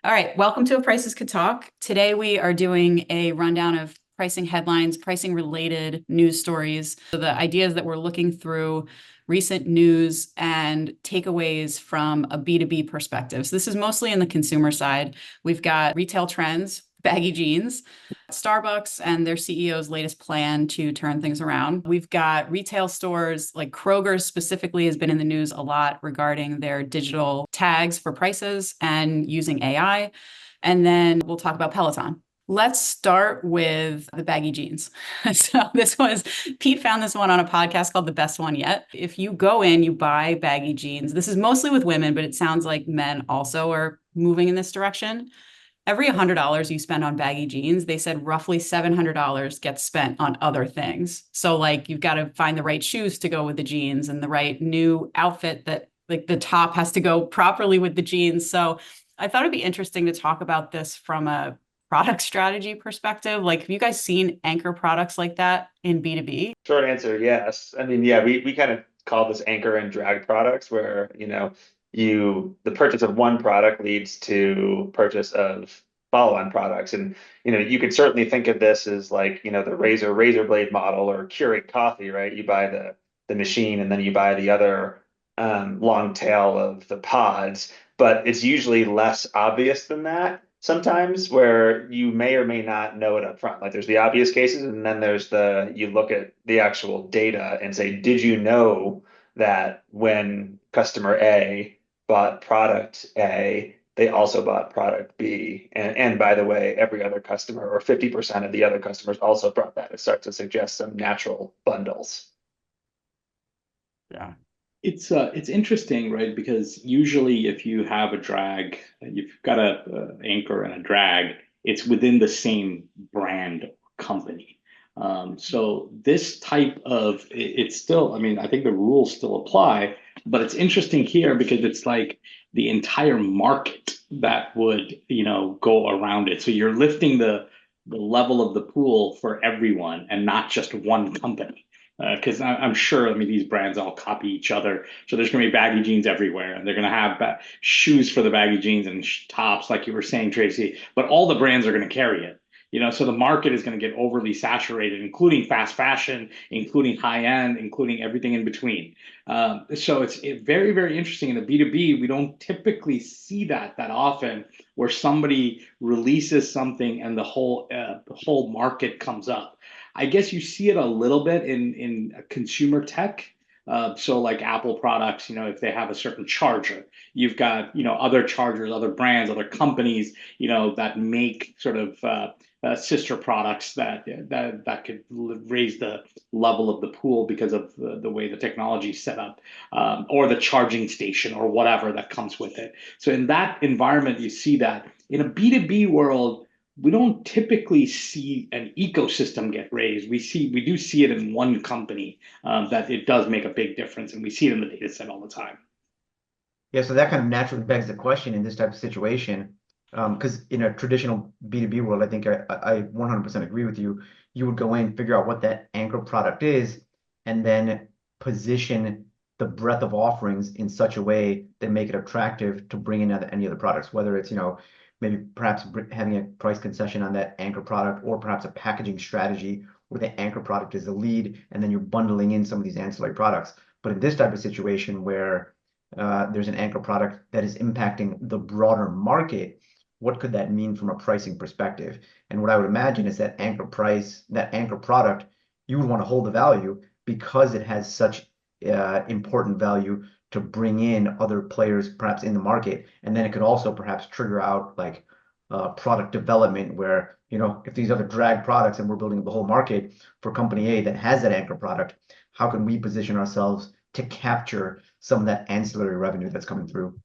All right, welcome to A Prices Could Talk. Today we are doing a rundown of pricing headlines, pricing related news stories. So the ideas that we're looking through recent news and takeaways from a B2B perspective. So this is mostly in the consumer side. We've got retail trends, baggy jeans, Starbucks and their CEO's latest plan to turn things around. We've got retail stores like Kroger specifically has been in the news a lot regarding their digital tags for prices and using AI. And then we'll talk about Peloton. Let's start with the baggy jeans. So Pete found this one on a podcast called The Best One Yet. If you go in, you buy baggy jeans. This is mostly with women, but it sounds like men also are moving in this direction. Every $100 you spend on baggy jeans, they said roughly $700 gets spent on other things. So like you've got to find the right shoes to go with the jeans and the right new outfit that like the top has to go properly with the jeans. So I thought it'd be interesting to talk about this from a product strategy perspective. Like, have you guys seen anchor products like that in B2B? Short answer, yes. I mean, yeah, we kind of call this anchor and drag products where, the purchase of one product leads to purchase of follow-on products. And, you could certainly think of this as like, the razor blade model or Keurig coffee, right? You buy the machine and then you buy the other long tail of the pods, but it's usually less obvious than that sometimes, where you may or may not know it up front. Like there's the obvious cases, and then there's you look at the actual data and say, did you know that when customer A bought product A, they also bought product B? And by the way, every other customer or 50% of the other customers also brought that. It starts to suggest some natural bundles. Yeah. It's interesting, right? Because usually if you have a drag, you've got a anchor and a drag, it's within the same brand or company. So this type of it's still, I mean, I think the rules still apply, but it's interesting here because it's like the entire market that would, go around it. So you're lifting the level of the pool for everyone and not just one company. Because I'm sure, I mean, these brands all copy each other. So there's going to be baggy jeans everywhere, and they're going to have shoes for the baggy jeans and tops, like you were saying, Tracy. But all the brands are going to carry it. So the market is going to get overly saturated, including fast fashion, including high end, including everything in between. So it's very, very interesting. In the B2B, we don't typically see that often, where somebody releases something and the whole market comes up. I guess you see it a little bit in consumer tech. So like Apple products, if they have a certain charger, you've got, other chargers, other brands, other companies, that make sort of sister products that could raise the level of the pool because of the way the technology is set up, or the charging station or whatever that comes with it. So in that environment, you see that. In a B2B world, we don't typically see an ecosystem get raised. We do see it in one company, that it does make a big difference, and we see it in the data set all the time. Yeah, so that kind of naturally begs the question in this type of situation, because in a traditional B2B world, I think I 100% agree with you. You would go in, figure out what that anchor product is, and then position the breadth of offerings in such a way that make it attractive to bring in any other products, whether it's, maybe perhaps having a price concession on that anchor product, or perhaps a packaging strategy where the anchor product is the lead, and then you're bundling in some of these ancillary products. But in this type of situation where there's an anchor product that is impacting the broader market, what could that mean from a pricing perspective? And what I would imagine is that anchor product, you would want to hold the value because it has such important value to bring in other players perhaps in the market. And then it could also perhaps trigger out like product development where, if these other drag products and we're building the whole market for company A that has that anchor product, how can we position ourselves to capture some of that ancillary revenue that's coming through?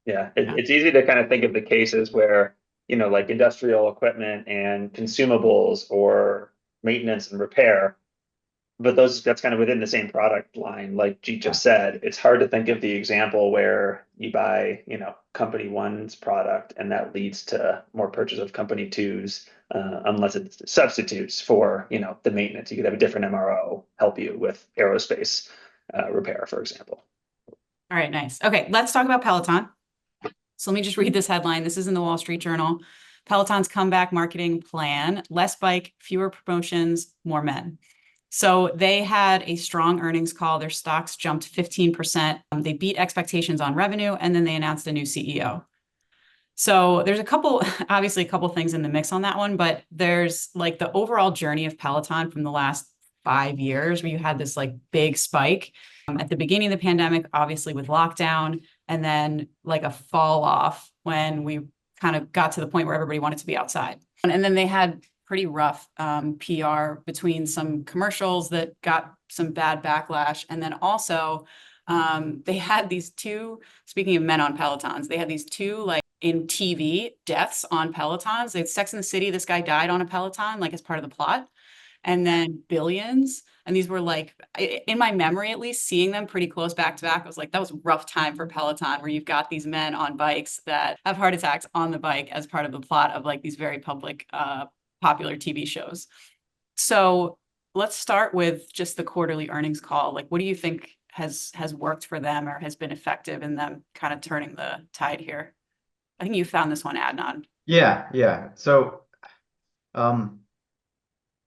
Yeah, it's easy to kind of think of the cases where, like industrial equipment and consumables or maintenance and repair, but that's kind of within the same product line. Like Jeet just said, it's hard to think of the example where you buy, company one's product and that leads to more purchase of company two's, unless it substitutes for, the maintenance. You could have a different MRO help you with aerospace repair, for example. All right, nice. Okay, let's talk about Peloton. So let me just read this headline. This is in the Wall Street Journal. Peloton's comeback marketing plan, less bike, fewer promotions, more men. So they had a strong earnings call. Their stocks jumped 15%. They beat expectations on revenue, and then they announced a new CEO. So there's obviously a couple things in the mix on that one, but there's like the overall journey of Peloton from the last 5 years where you had this like big spike at the beginning of the pandemic, obviously with lockdown, and then like a fall off when we kind of got to the point where everybody wanted to be outside. And then they had pretty rough PR between some commercials that got some bad backlash. And then also they had these two, speaking of men on Pelotons, they had these two like in TV deaths on Pelotons. It's Sex and the City. This guy died on a Peloton, like as part of the plot. And then Billions. And these were like, in my memory, at least seeing them pretty close back to back, I was like, that was a rough time for Peloton, where you've got these men on bikes that have heart attacks on the bike as part of the plot of like these very public, popular TV shows. So let's start with just the quarterly earnings call. Like, what do you think has worked for them or has been effective in them kind of turning the tide here? I think you found this one, Adnan. Yeah. So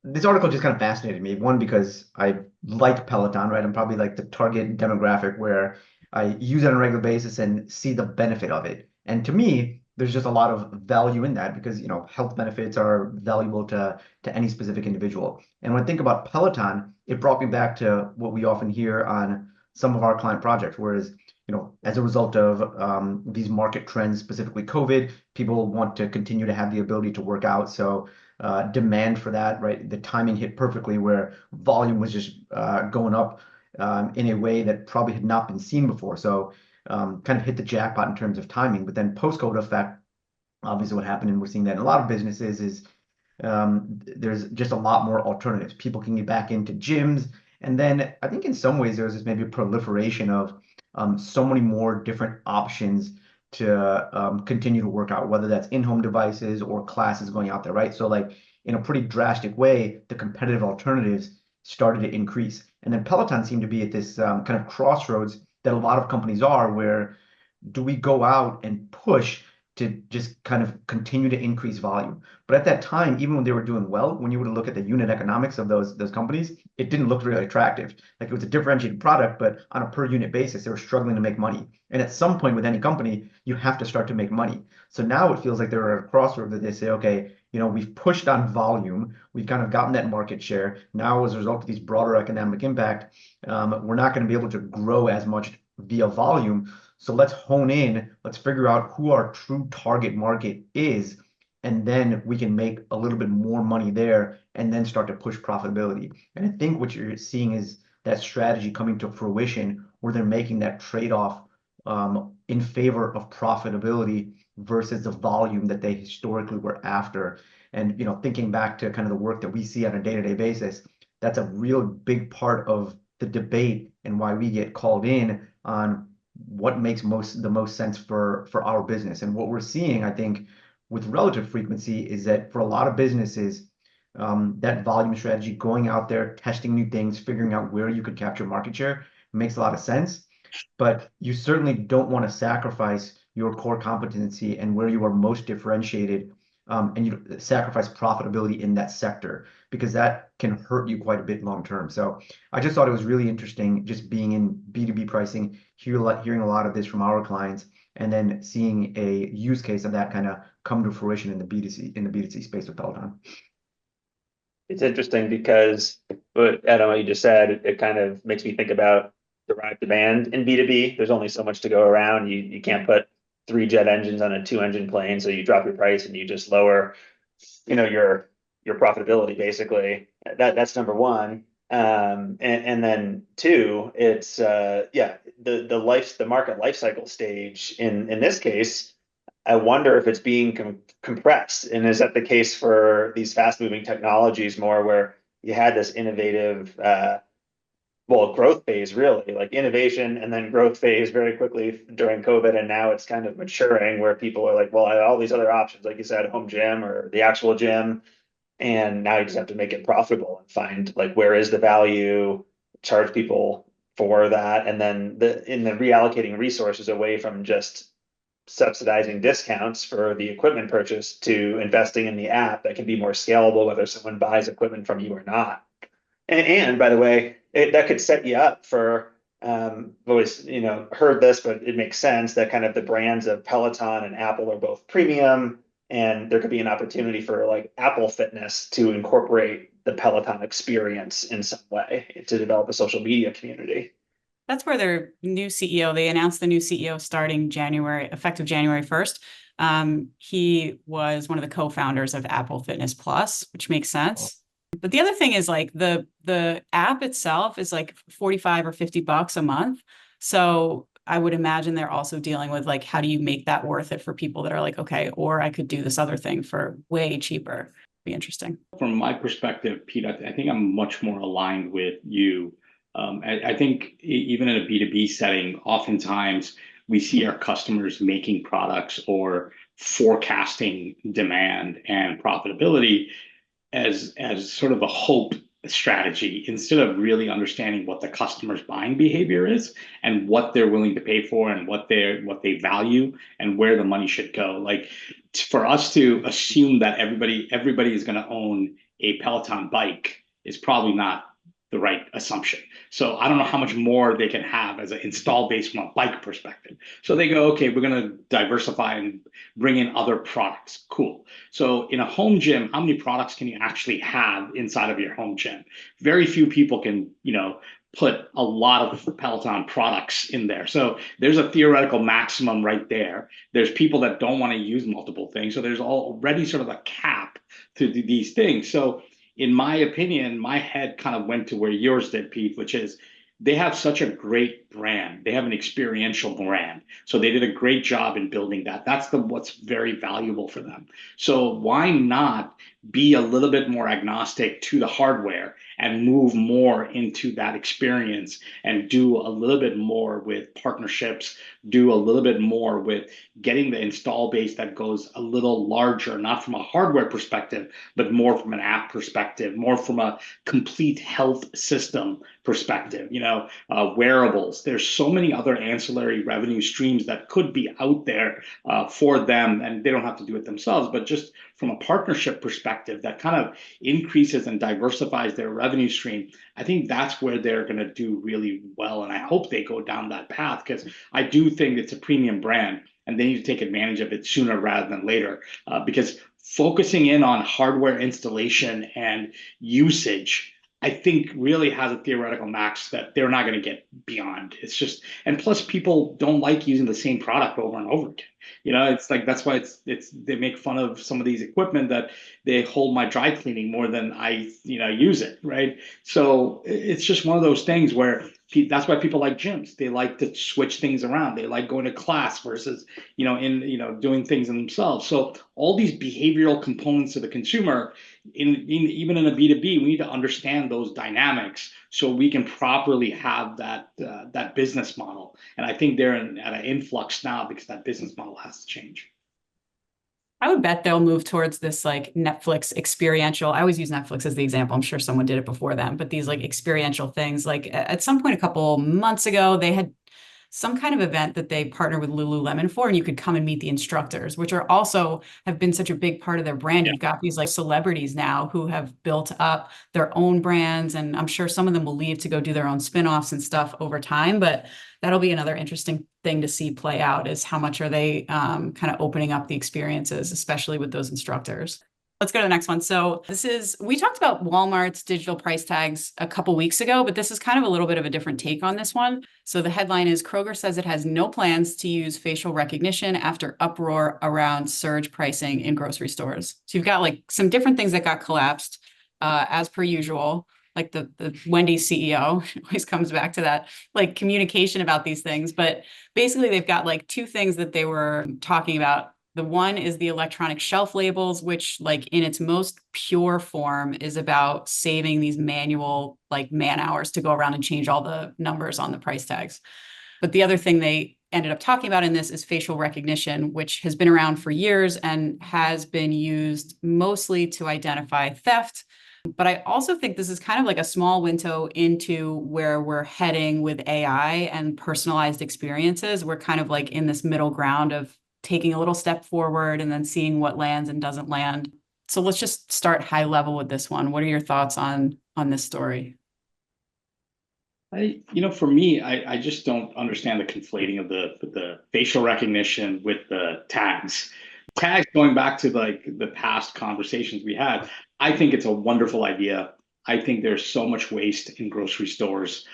this article just kind of fascinated me. One, because I like Peloton, right? I'm probably like the target demographic where I use it on a regular basis and see the benefit of it. And to me, there's just a lot of value in that because, health benefits are valuable to any specific individual. And when I think about Peloton, it brought me back to what we often hear on some of our client projects, whereas, as a result of these market trends, specifically COVID, people want to continue to have the ability to work out. So demand for that, right? The timing hit perfectly where volume was just going up in a way that probably had not been seen before. So kind of hit the jackpot in terms of timing. But then post-COVID effect, obviously what happened, and we're seeing that in a lot of businesses, is there's just a lot more alternatives. People can get back into gyms. And then I think in some ways there's maybe a proliferation of so many more different options to continue to work out, whether that's in-home devices or classes going out there, right? So like in a pretty drastic way, the competitive alternatives started to increase. And then Peloton seemed to be at this kind of crossroads that a lot of companies are, where do we go out and push to just kind of continue to increase volume? But at that time, even when they were doing well, when you were to look at the unit economics of those companies, it didn't look really attractive. Like it was a differentiated product, but on a per unit basis, they were struggling to make money. And at some point with any company, you have to start to make money. So now it feels like they're at a crossroads that they say, okay, we've pushed on volume, we've kind of gotten that market share. Now, as a result of these broader economic impact, we're not going to be able to grow as much via volume. So let's hone in, let's figure out who our true target market is, and then we can make a little bit more money there and then start to push profitability. And I think what you're seeing is that strategy coming to fruition, where they're making that trade-off in favor of profitability versus the volume that they historically were after. And thinking back to kind of the work that we see on a day-to-day basis, that's a real big part of the debate and why we get called in on what makes the most sense for our business. And what we're seeing, I think, with relative frequency is that for a lot of businesses, that volume strategy, going out there, testing new things, figuring out where you could capture market share, makes a lot of sense. But you certainly don't want to sacrifice your core competency and where you are most differentiated, and you sacrifice profitability in that sector, because that can hurt you quite a bit long term. So I just thought it was really interesting, just being in B2B pricing, hearing a lot of this from our clients, and then seeing a use case of that kind of come to fruition in the B2C space with Peloton. It's interesting because what you just said, it kind of makes me think about derived demand in B2B. There's only so much to go around. You can't put 3 jet engines on a 2-engine plane, so you drop your price and you just lower, your profitability basically. That's number one. And then 2, it's the market life cycle stage in this case. I wonder if it's being compressed, and is that the case for these fast moving technologies more, where you had this innovative growth phase, really like innovation and then growth phase very quickly during COVID. And now it's kind of maturing where people are like, well, I have all these other options, like you said, home gym or the actual gym. And now you just have to make it profitable and find like, where is the value, charge people for that. And then in the reallocating resources away from just subsidizing discounts for the equipment purchase to investing in the app that can be more scalable, whether someone buys equipment from you or not. And by the way, that could set you up for, I've always, heard this, but it makes sense that kind of the brands of Peloton and Apple are both premium, and there could be an opportunity for like Apple Fitness to incorporate the Peloton experience in some way to develop a social media community. That's where their new CEO, they announced the new CEO starting effective January 1st. He was one of the co-founders of Apple Fitness Plus, which makes sense. But the other thing is like the app itself is like $45 or $50 a month. So I would imagine they're also dealing with like, how do you make that worth it for people that are like, okay, or I could do this other thing for way cheaper. Be interesting. From my perspective, Pete, I think I'm much more aligned with you. I think even in a B2B setting, oftentimes we see our customers making products or forecasting demand and profitability as sort of a hope strategy instead of really understanding what the customer's buying behavior is and what they're willing to pay for and what they value and where the money should go. Like for us to assume that everybody is going to own a Peloton bike is probably not the right assumption. So I don't know how much more they can have as an install base from a bike perspective. So they go, okay, we're going to diversify and bring in other products. Cool. So in a home gym, how many products can you actually have inside of your home gym? Very few people can, put a lot of Peloton products in there. So there's a theoretical maximum right there. There's people that don't want to use multiple things. So there's already sort of a cap to these things. So in my opinion, my head kind of went to where yours did, Pete, which is they have such a great brand. They have an experiential brand. So they did a great job in building that. That's what's very valuable for them. So why not be a little bit more agnostic to the hardware and move more into that experience and do a little bit more with partnerships, do a little bit more with getting the install base that goes a little larger, not from a hardware perspective, but more from an app perspective, more from a complete health system perspective, wearables. There's so many other ancillary revenue streams that could be out there for them, and they don't have to do it themselves, but just from a partnership perspective that kind of increases and diversifies their revenue stream. I think that's where they're going to do really well. And I hope they go down that path because I do think it's a premium brand and they need to take advantage of it sooner rather than later because focusing in on hardware installation and usage, I think really has a theoretical max that they're not going to get beyond. It's just, and plus people don't like using the same product over and over again. It's like, that's why they make fun of some of these equipment that they hold my dry cleaning more than I, use it. Right. So it's just one of those things where that's why people like gyms. They like to switch things around. They like going to class versus, doing things in themselves. So all these behavioral components of the consumer, even in a B2B, we need to understand those dynamics so we can properly have that business model. And I think they're at an influx now because that business model has to change. I would bet they'll move towards this like Netflix experiential. I always use Netflix as the example. I'm sure someone did it before them, but these like experiential things, like at some point a couple months ago, they had some kind of event that they partnered with Lululemon for, and you could come and meet the instructors, which are also have been such a big part of their brand. Yeah. You've got these like celebrities now who have built up their own brands, and I'm sure some of them will leave to go do their own spinoffs and stuff over time, but that'll be another interesting thing to see play out is how much are they kind of opening up the experiences, especially with those instructors. Let's go to the next one. So we talked about Walmart's digital price tags a couple weeks ago, but this is kind of a little bit of a different take on this one. So the headline is Kroger says it has no plans to use facial recognition after uproar around surge pricing in grocery stores. So you've got like some different things that got collapsed as per usual. Like the Wendy's CEO always comes back to that, like communication about these things. But basically they've got like two things that they were talking about. The one is the electronic shelf labels, which like in its most pure form is about saving these manual like man hours to go around and change all the numbers on the price tags. But the other thing they ended up talking about in this is facial recognition, which has been around for years and has been used mostly to identify theft. But I also think this is kind of like a small window into where we're heading with AI and personalized experiences. We're kind of like in this middle ground of taking a little step forward and then seeing what lands and doesn't land. So let's just start high level with this one. What are your thoughts on this story? For me, I just don't understand the conflating of the facial recognition with the tags. Tags, going back to like the past conversations we had, I think it's a wonderful idea. I think there's so much waste in grocery stores.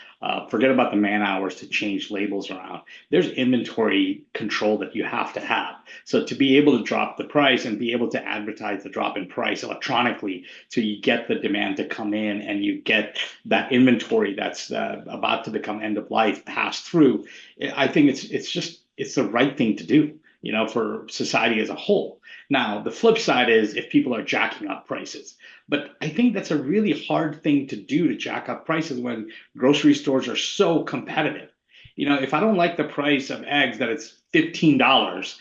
Forget about the man hours to change labels around. There's inventory control that you have to have. So to be able to drop the price and be able to advertise the drop in price electronically, so you get the demand to come in and you get that inventory that's about to become end of life passed through. I think it's the right thing to do, for society as a whole. Now, the flip side is if people are jacking up prices. But I think that's a really hard thing to do, to jack up prices when grocery stores are so competitive. If I don't like the price of eggs, that it's $15,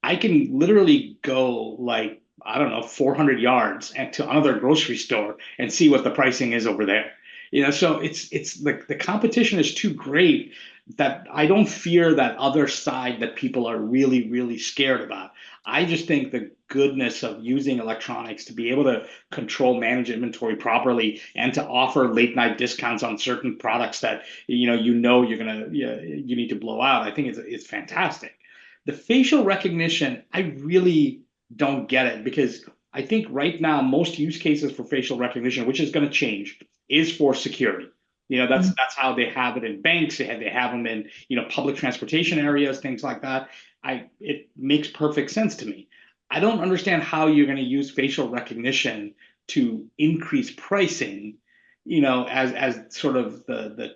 I can literally go like, I don't know, 400 yards and to another grocery store and see what the pricing is over there. So it's like the competition is too great that I don't fear that other side that people are really, really scared about. I just think the goodness of using electronics to be able to control, manage inventory properly, and to offer late night discounts on certain products that you're gonna you need to blow out. I think it's fantastic. The facial recognition, I really don't get it, because I think right now most use cases for facial recognition, which is going to change, is for security. That's how they have it in banks. They have them in public transportation areas, things like that. It makes perfect sense to me. I don't understand how you're going to use facial recognition to increase pricing, as sort of the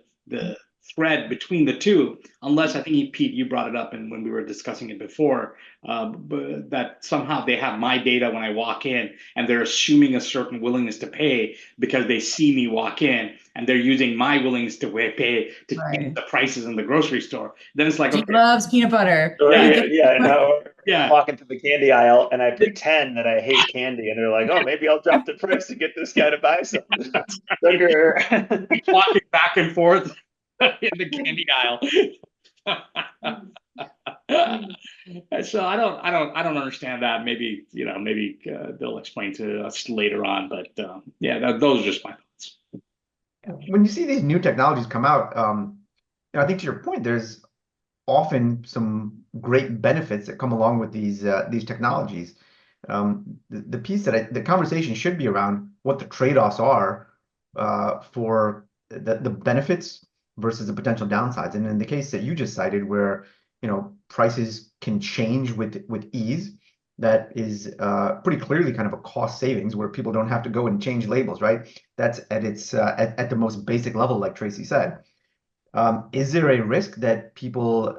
thread between the two, unless, I think, Pete, you brought it up, and when we were discussing it before, that somehow they have my data when I walk in, and they're assuming a certain willingness to pay because they see me walk in, and they're using my willingness to pay to change the prices in the grocery store. Then it's like, He loves peanut butter. Or, no, Yeah. walk into the candy aisle and I pretend that I hate candy, and they're like, "Oh, maybe I'll drop the price to get this guy to buy some sugar." Walking back and forth in the candy aisle. So I don't understand that. Maybe they'll explain to us later on. But those are just my thoughts. When you see these new technologies come out, I think to your point, there's often some great benefits that come along with these technologies. The piece that the conversation should be around what the trade-offs are for the benefits versus the potential downsides. And in the case that you just cited, where prices can change with ease, that is pretty clearly kind of a cost savings, where people don't have to go and change labels, right? That's at its at the most basic level, like Tracy said. Is there a risk that people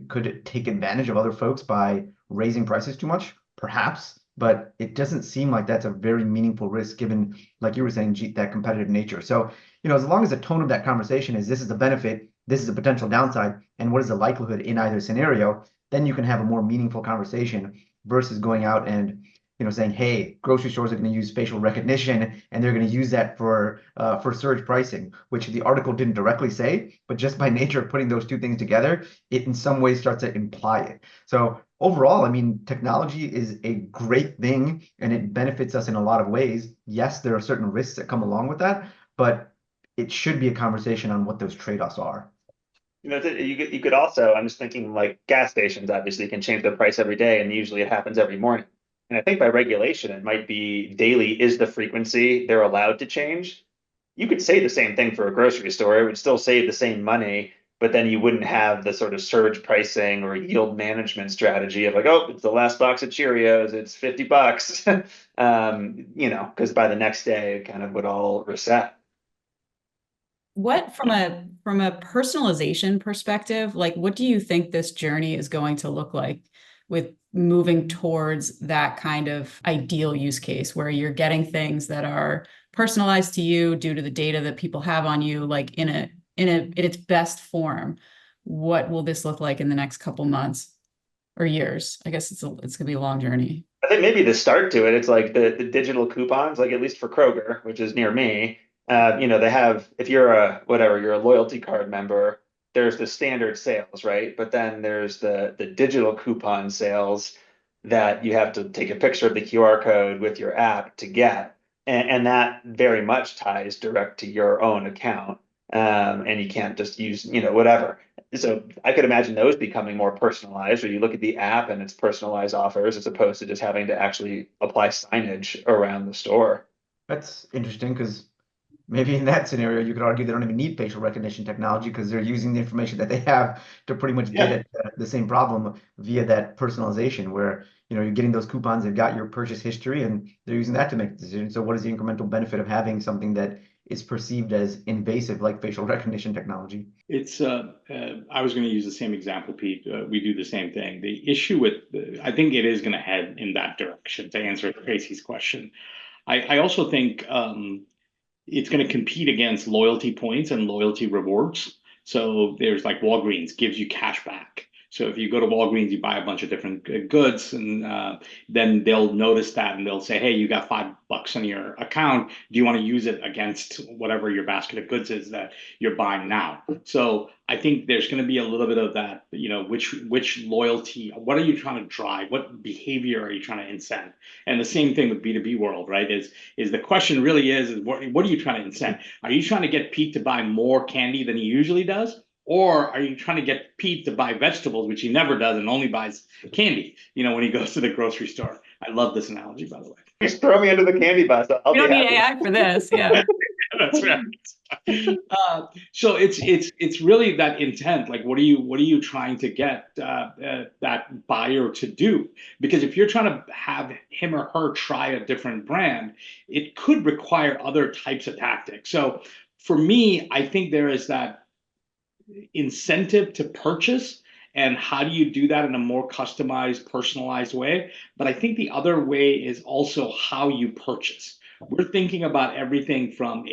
could take advantage of other folks by raising prices too much? Perhaps, but it doesn't seem like that's a very meaningful risk, given, like you were saying, Jeet, that competitive nature. So, as long as the tone of that conversation is, this is the benefit, this is a potential downside, and what is the likelihood in either scenario, then you can have a more meaningful conversation versus going out and saying, hey, grocery stores are going to use facial recognition and they're going to use that for surge pricing, which the article didn't directly say, but just by nature of putting those two things together, it in some ways starts to imply it. So overall, I mean, technology is a great thing and it benefits us in a lot of ways. Yes, there are certain risks that come along with that, but it should be a conversation on what those trade-offs are. You could also, I'm just thinking, like, gas stations obviously can change their price every day, and usually it happens every morning. And I think by regulation, it might be daily is the frequency they're allowed to change. You could say the same thing for a grocery store. It would still save the same money, but then you wouldn't have the sort of surge pricing or yield management strategy of like, oh, it's the last box of Cheerios, it's $50, because by the next day it kind of would all reset. What, from a personalization perspective, like, what do you think this journey is going to look like with moving towards that kind of ideal use case where you're getting things that are personalized to you due to the data that people have on you, like in its best form? What will this look like in the next couple months or years? I guess it's gonna be a long journey. I think maybe the start to it, it's like the digital coupons, like at least for Kroger, which is near me. They have, if you're a loyalty card member, there's the standard sales, right? But then there's the digital coupon sales that you have to take a picture of the QR code with your app to get. And that very much ties direct to your own account. And you can't just use, whatever. So I could imagine those becoming more personalized, where you look at the app and it's personalized offers as opposed to just having to actually apply signage around the store. That's interesting because maybe in that scenario, you could argue they don't even need facial recognition technology because they're using the information that they have to pretty much get at the same problem via that personalization where, you're getting those coupons, they've got your purchase history, and they're using that to make the decision. So what is the incremental benefit of having something that is perceived as invasive like facial recognition technology? It's I was going to use the same example, Pete. We do the same thing. The issue with, I think it is going to head in that direction to answer Tracy's question. I also think it's going to compete against loyalty points and loyalty rewards. So there's like Walgreens gives you cash back. So if you go to Walgreens, you buy a bunch of different goods, and then they'll notice that and they'll say, hey, you got $5 on your account. Do you want to use it against whatever your basket of goods is that you're buying now? So I think there's going to be a little bit of that, which loyalty, what are you trying to drive? What behavior are you trying to incent? And the same thing with B2B world, right? Is the question really is what are you trying to incent? Are you trying to get Pete to buy more candy than he usually does? Or are you trying to get Pete to buy vegetables, which he never does and only buys candy, when he goes to the grocery store? I love this analogy, by the way. Just throw me under the candy bus. I'll We be don't need happy. AI for this. Yeah. That's right. So it's really that intent. Like, what are you trying to get that buyer to do? Because if you're trying to have him or her try a different brand, it could require other types of tactics. So for me, I think there is that incentive to purchase, and how do you do that in a more customized, personalized way? But I think the other way is also how you purchase. We're thinking about everything from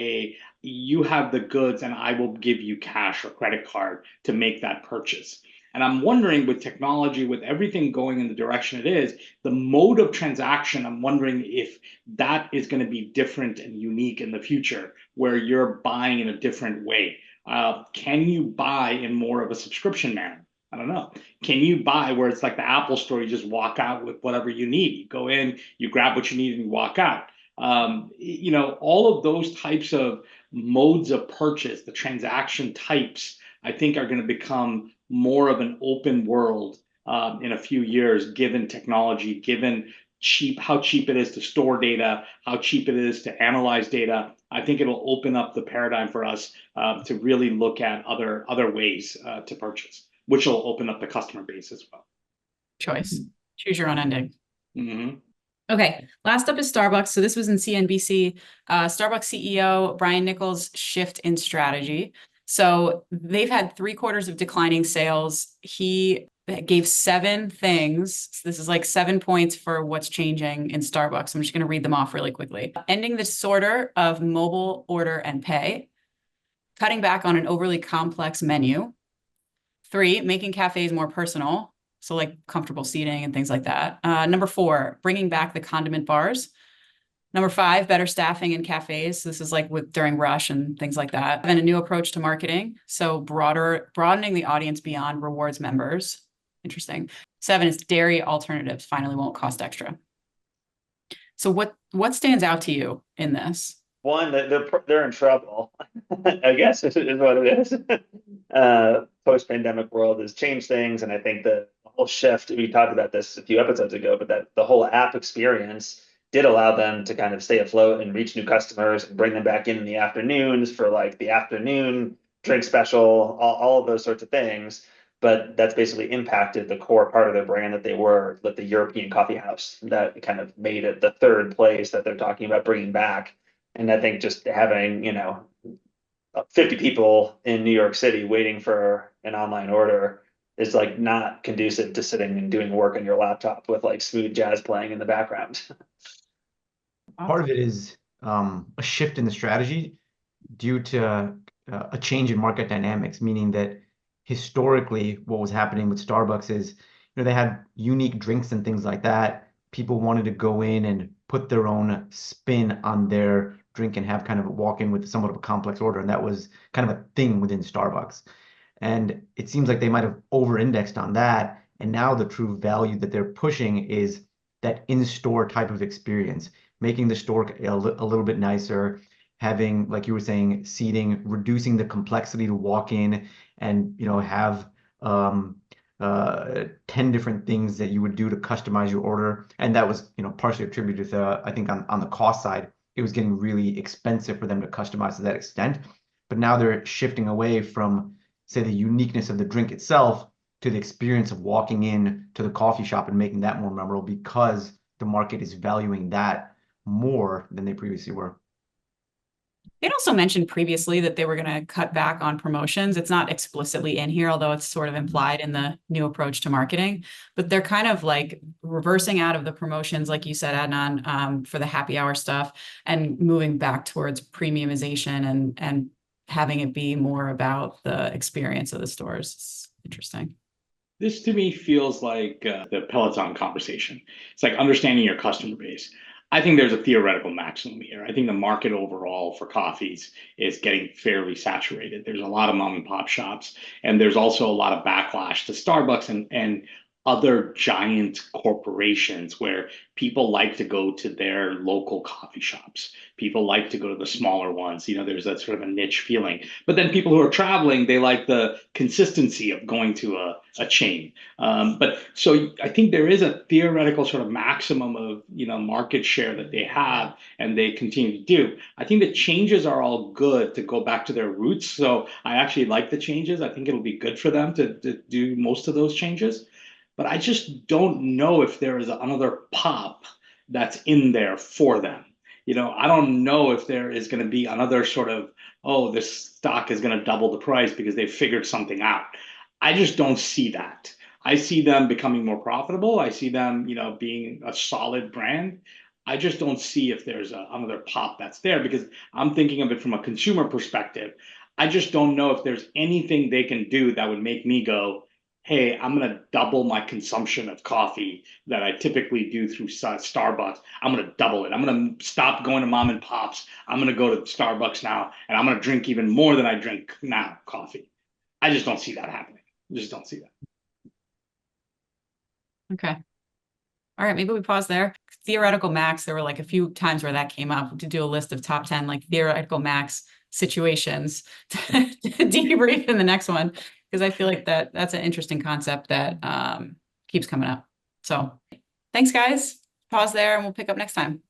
you have the goods and I will give you cash or credit card to make that purchase. And I'm wondering, with technology, with everything going in the direction it is, the mode of transaction, I'm wondering if that is going to be different and unique in the future, where you're buying in a different way. Can you buy in more of a subscription manner? I don't know. Can you buy where it's like the Apple store, you just walk out with whatever you need? You go in, you grab what you need, and you walk out. All of those types of modes of purchase, the transaction types, I think are going to become more of an open world in a few years, given technology, given how cheap it is to store data, how cheap it is to analyze data. I think it'll open up the paradigm for us to really look at other ways to purchase, which will open up the customer base as well. Choice. Choose your own ending. Mm-hmm. Okay, last up is Starbucks. So this was in CNBC. Starbucks CEO Brian Niccol's shift in strategy. So they've had 3/4 of declining sales. He gave 7 things. So this is like 7 points for what's changing in Starbucks. I'm just going to read them off really quickly. Ending the disorder of mobile order and pay. Cutting back on an overly complex menu. 3, making cafes more personal. So like comfortable seating and things like that. Number 4, bringing back the condiment bars. Number 5, better staffing in cafes. So this is like during rush and things like that. And a new approach to marketing. So broadening the audience beyond rewards members. Interesting. 7 is dairy alternatives finally won't cost extra. So what stands out to you in this? One, they're in trouble, I guess is what it is. Post-pandemic world has changed things, and I think the whole shift, we talked about this a few episodes ago, but that the whole app experience did allow them to kind of stay afloat and reach new customers and bring them back in the afternoons for like the afternoon drink special, all of those sorts of things. But that's basically impacted the core part of their brand that they were, like the European coffee house, that kind of made it the third place that they're talking about bringing back. And I think just having, 50 people in New York City waiting for an online order is like not conducive to sitting and doing work on your laptop with like smooth jazz playing in the background. Part of it is a shift in the strategy due to a change in market dynamics, meaning that historically what was happening with Starbucks is, they had unique drinks and things like that. People wanted to go in and put their own spin on their drink and have kind of a walk in with somewhat of a complex order. And that was kind of a thing within Starbucks. And it seems like they might have over-indexed on that. And now the true value that they're pushing is that in-store type of experience, making the store a little bit nicer, having, like you were saying, seating, reducing the complexity to walk in and, have 10 different things that you would do to customize your order. And that was, partially attributed to, I think on the cost side, it was getting really expensive for them to customize to that extent. But now they're shifting away from, say, the uniqueness of the drink itself to the experience of walking in to the coffee shop and making that more memorable because the market is valuing that more than they previously were. They'd also mentioned previously that they were going to cut back on promotions. It's not explicitly in here, although it's sort of implied in the new approach to marketing. But they're kind of like reversing out of the promotions, like you said, Adnan, for the happy hour stuff, and moving back towards premiumization and having it be more about the experience of the stores. It's interesting. This to me feels like the Peloton conversation. It's like understanding your customer base. I think there's a theoretical maximum here. I think the market overall for coffees is getting fairly saturated. There's a lot of mom and pop shops, and there's also a lot of backlash to Starbucks and other giant corporations where people like to go to their local coffee shops. People like to go to the smaller ones. There's that sort of a niche feeling. But then people who are traveling, they like the consistency of going to a chain. But so I think there is a theoretical sort of maximum of market share that they have and they continue to do. I think the changes are all good to go back to their roots. So I actually like the changes. I think it'll be good for them to do most of those changes. But I just don't know if there is another pop that's in there for them. I don't know if there is going to be another sort of, oh, this stock is going to double the price because they figured something out. I just don't see that. I see them becoming more profitable. I see them, being a solid brand. I just don't see if there's another pop that's there because I'm thinking of it from a consumer perspective. I just don't know if there's anything they can do that would make me go, hey, I'm going to double my consumption of coffee that I typically do through Starbucks. I'm going to double it. I'm going to stop going to mom and pops. I'm going to go to Starbucks now, and I'm going to drink even more than I drink now coffee. I just don't see that happening. I just don't see that. Okay. All right, maybe we pause there. Theoretical max, there were like a few times where that came up to do a list of top 10 like theoretical max situations to debrief in the next one, because I feel like that's an interesting concept that keeps coming up. So thanks, guys. Pause there and we'll pick up next time.